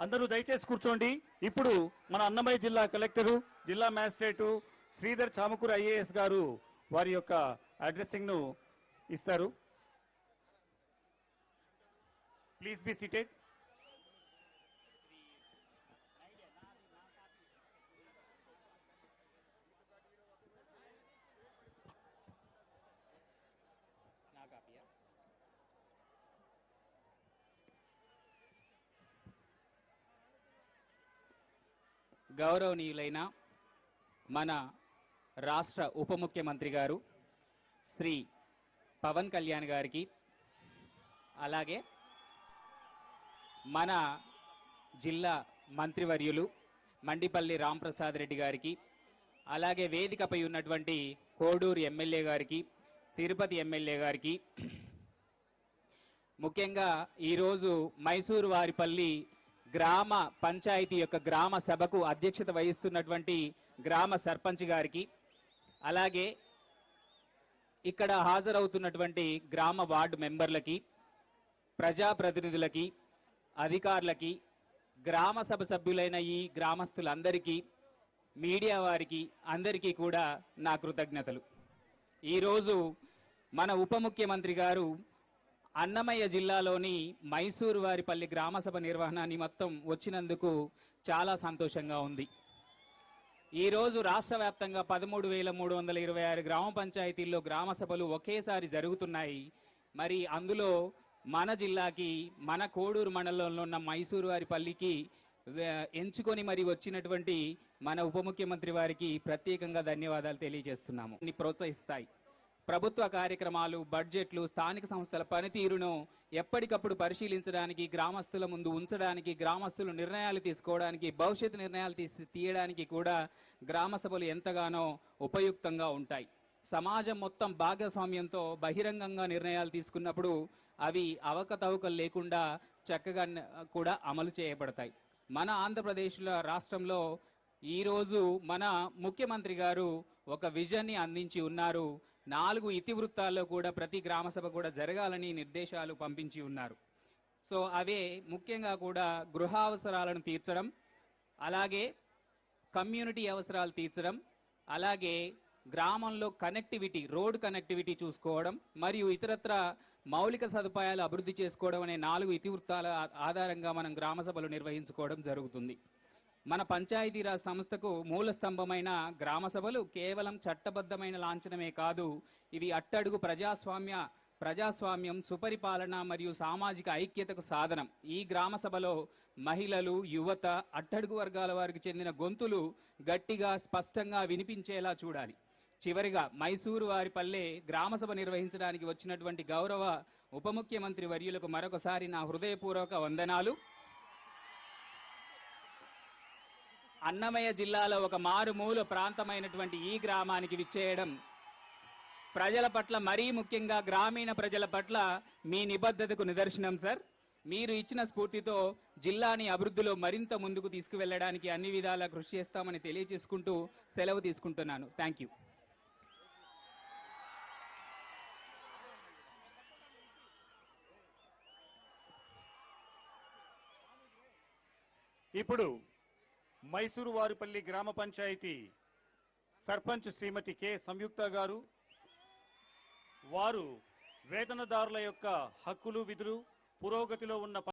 అందరూ దయచేసి కూర్చోండి. ఇప్పుడు మన అన్నమయ్య జిల్లా కలెక్టరు, జిల్లా మ్యాజిస్ట్రేటు శ్రీధర్ చామకూర ఐఏఎస్ గారు వారి యొక్క అడ్రసింగ్ ను ఇస్తారు. Please be seated. గౌరవనీయులైన మన రాష్ట్ర ఉప ముఖ్యమంత్రి గారు శ్రీ పవన్ కళ్యాణ్ గారికి, అలాగే మన జిల్లా మంత్రివర్యులు మండిపల్లి రాంప్రసాద్ రెడ్డి గారికి, అలాగే వేదికపై ఉన్నటువంటి కోడూరు ఎమ్మెల్యే గారికి, తిరుపతి ఎమ్మెల్యే గారికి, ముఖ్యంగా ఈరోజు మైసూరు వారిపల్లి గ్రామ పంచాయతీ యొక్క గ్రామ సభకు అధ్యక్షత వహిస్తున్నటువంటి గ్రామ సర్పంచ్ గారికి, అలాగే ఇక్కడ హాజరవుతున్నటువంటి గ్రామ వార్డు మెంబర్లకి, ప్రజాప్రతినిధులకి, అధికారులకి, గ్రామ సభ సభ్యులైన ఈ గ్రామస్తులందరికీ, మీడియా వారికి అందరికీ కూడా నా కృతజ్ఞతలు. ఈరోజు మన ఉప ముఖ్యమంత్రి గారు అన్నమయ్య జిల్లాలోని మైసూరు వారిపల్లి గ్రామసభ నిర్వహణ నిమిత్తం వచ్చినందుకు చాలా సంతోషంగా ఉంది. ఈరోజు రాష్ట్ర వ్యాప్తంగా 13,326 గ్రామ పంచాయతీల్లో గ్రామ సభలు ఒకేసారి జరుగుతున్నాయి. మరి అందులో మన జిల్లాకి, మన కోడూరు మండలంలో ఉన్న మైసూరు వారిపల్లికి ఎంచుకొని మరి వచ్చినటువంటి మన ఉప ముఖ్యమంత్రి వారికి ప్రత్యేకంగా ధన్యవాదాలు తెలియజేస్తున్నాము. ప్రోత్సహిస్తాయి. ప్రభుత్వ కార్యక్రమాలు, బడ్జెట్లు, స్థానిక సంస్థల పనితీరును ఎప్పటికప్పుడు పరిశీలించడానికి, గ్రామస్తుల ముందు ఉంచడానికి, గ్రామస్తులు నిర్ణయాలు తీసుకోవడానికి, భవిష్యత్తు నిర్ణయాలు తీయడానికి కూడా గ్రామ సభలు ఎంతగానో ఉపయుక్తంగా ఉంటాయి. సమాజం మొత్తం భాగస్వామ్యంతో బహిరంగంగా నిర్ణయాలు తీసుకున్నప్పుడు అవి అవకతవకలు లేకుండా చక్కగా కూడా అమలు చేయబడతాయి. మన ఆంధ్రప్రదేశ్లో రాష్ట్రంలో ఈరోజు మన ముఖ్యమంత్రి గారు ఒక విజన్ని అందించి ఉన్నారు. 4 ఇతివృత్తాల్లో కూడా ప్రతి గ్రామ సభ కూడా జరగాలని నిర్దేశాలు పంపించి ఉన్నారు. సో అవే ముఖ్యంగా కూడా గృహ అవసరాలను తీర్చడం, అలాగే కమ్యూనిటీ అవసరాలు తీర్చడం, అలాగే గ్రామంలో కనెక్టివిటీ, రోడ్ కనెక్టివిటీ చూసుకోవడం, మరియు ఇతరత్ర మౌలిక సదుపాయాలు అభివృద్ధి చేసుకోవడం అనే 4 ఇతివృత్తాల ఆధారంగా మనం గ్రామ సభలు నిర్వహించుకోవడం జరుగుతుంది. మన పంచాయతీరాజ్ సంస్థకు మూల స్తంభమైన గ్రామ సభలు కేవలం చట్టబద్ధమైన లాంఛనమే కాదు, ఇవి అట్టడుగు ప్రజాస్వామ్యం, సుపరిపాలన మరియు సామాజిక ఐక్యతకు సాధనం. ఈ గ్రామ సభలో మహిళలు, యువత, అట్టడుగు వర్గాల వారికి చెందిన గొంతులు గట్టిగా, స్పష్టంగా వినిపించేలా చూడాలి. చివరిగా మైసూరు వారిపల్లె గ్రామ సభ నిర్వహించడానికి వచ్చినటువంటి గౌరవ ఉప ముఖ్యమంత్రి వర్యులకు మరొకసారి నా హృదయపూర్వక వందనాలు. అన్నమయ్య జిల్లాలో ఒక మారుమూల ప్రాంతమైనటువంటి ఈ గ్రామానికి విచ్చేయడం ప్రజల పట్ల, మరీ ముఖ్యంగా గ్రామీణ ప్రజల పట్ల మీ నిబద్ధతకు నిదర్శనం సార్. మీరు ఇచ్చిన స్ఫూర్తితో జిల్లాని అభివృద్ధిలో మరింత ముందుకు తీసుకువెళ్ళడానికి అన్ని విధాలా కృషి చేస్తామని తెలియజేసుకుంటూ సెలవు తీసుకుంటున్నాను. Thank you. ఇప్పుడు మైసూరు వారిపల్లి గ్రామ పంచాయతీ సర్పంచ్ శ్రీమతి కె సంయుక్త గారు, వారు వేతనదారుల యొక్క హక్కులు, విధులు, పురోగతిలో ఉన్న